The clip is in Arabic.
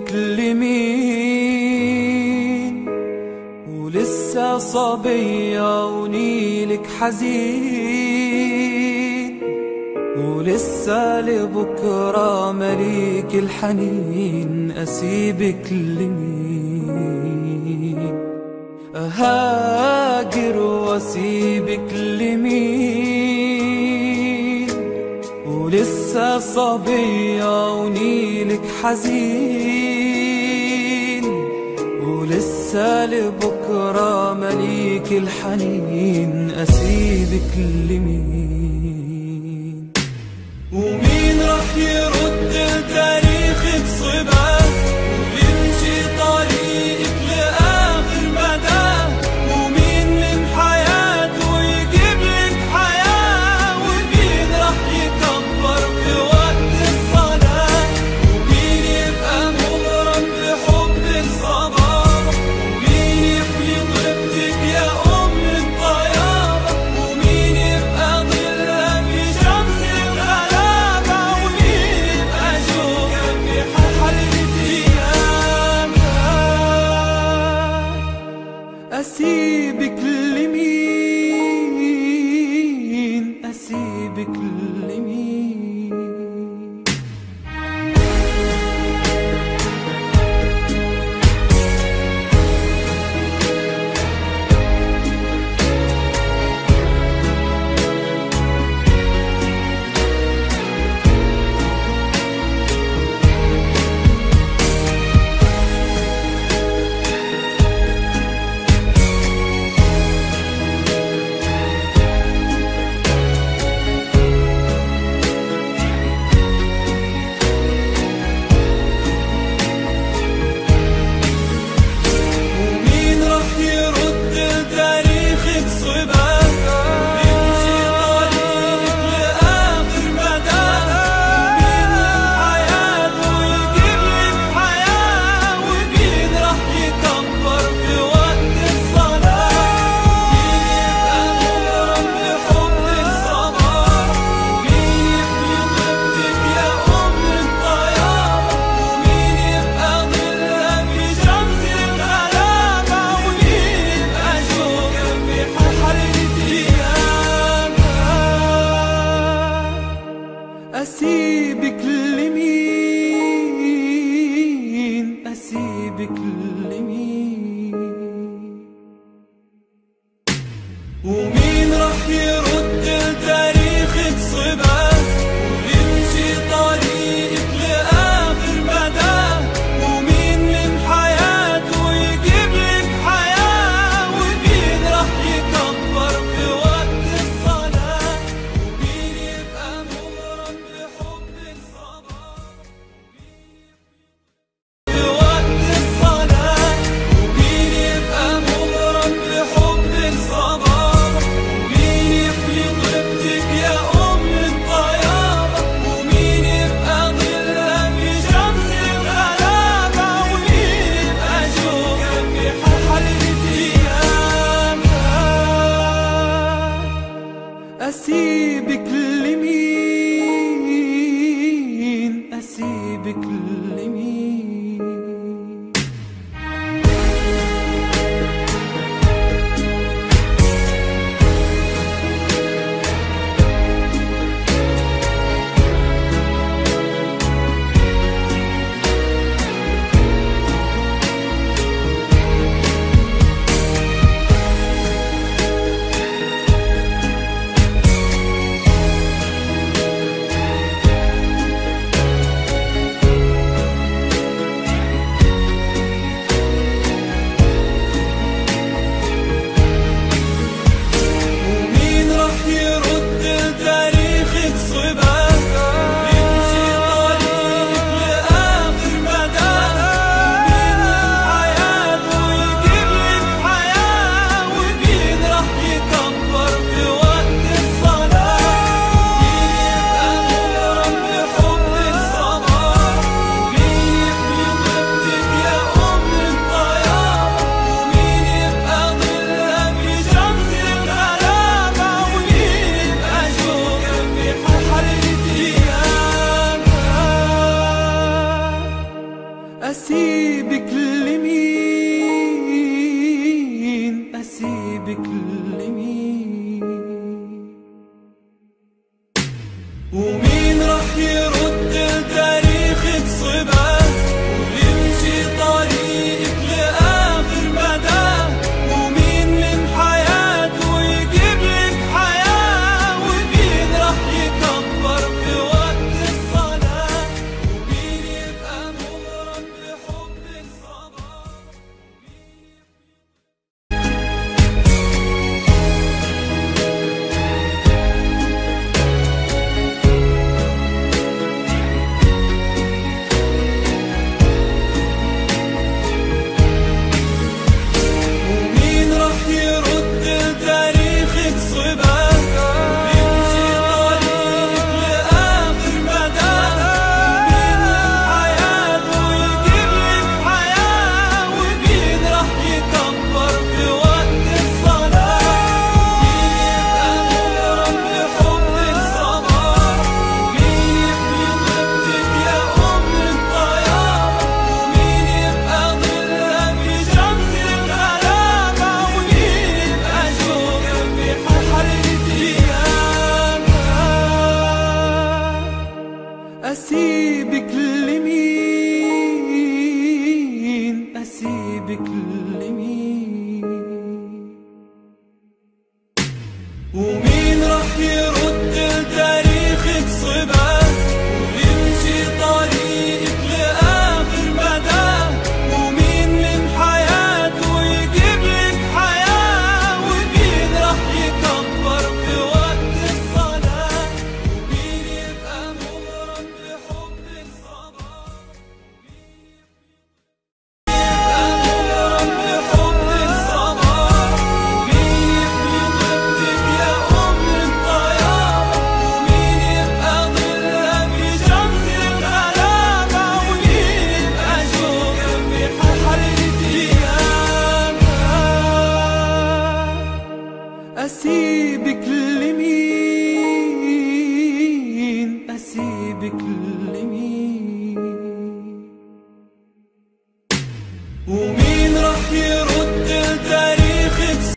أسيبك لمين ولسه صبية ونيلك حزين، ولسه لبكرة مليك الحنين. أسيبك لمين؟ أهاجر وأسيبك لمين ولسه صبية ونيلك حزين، ولسه لبكرة مليك الحنين. أسيبك لمين؟ ومين رح يرد تاريخك صباه ويمشي طريقك لآخر مدى؟ ومين من حياته يجيب لك حياة؟ ومين رح يكبر في وقت الصلاة؟ ومين يبقى مغرم بحبك صبابة؟ ومين يحمي طيبتك يا أم الطيابة؟ ومين يبقى ظلها في شمس الغلابة؟ ومين يبقى شوكة في حرة أيامها؟ أسيبك لمين؟ أسيبك لمين؟ ومين رح يرد تاريخك صباه ويمشي طريقك لآخر مدى؟ ومين من حياته يجيب لك حياة؟ ومين رح يكبر في وقت الصلاة؟ ومين يبقى مغرم بحبك صبابة؟ ومين يحمي طيبتك يا أم الطيابة؟ ومين يبقى ظلها في شمس الغلابة؟ ومين يبقى شوكة في حرة أيامها؟ أسيبك لمين؟ أسيبك لمين؟ ومين رح يرد تاريخك صباه ويمشي طريقك لآخر مدى؟ ومين من حياته يجيب لك حياة؟ ومين رح يكبر في وقت الصلاة؟ ومين يبقى مغرم بحبك صبابة في وقت الصلاة؟ ومين يبقى مغرم بحبك صبابة؟ لمين.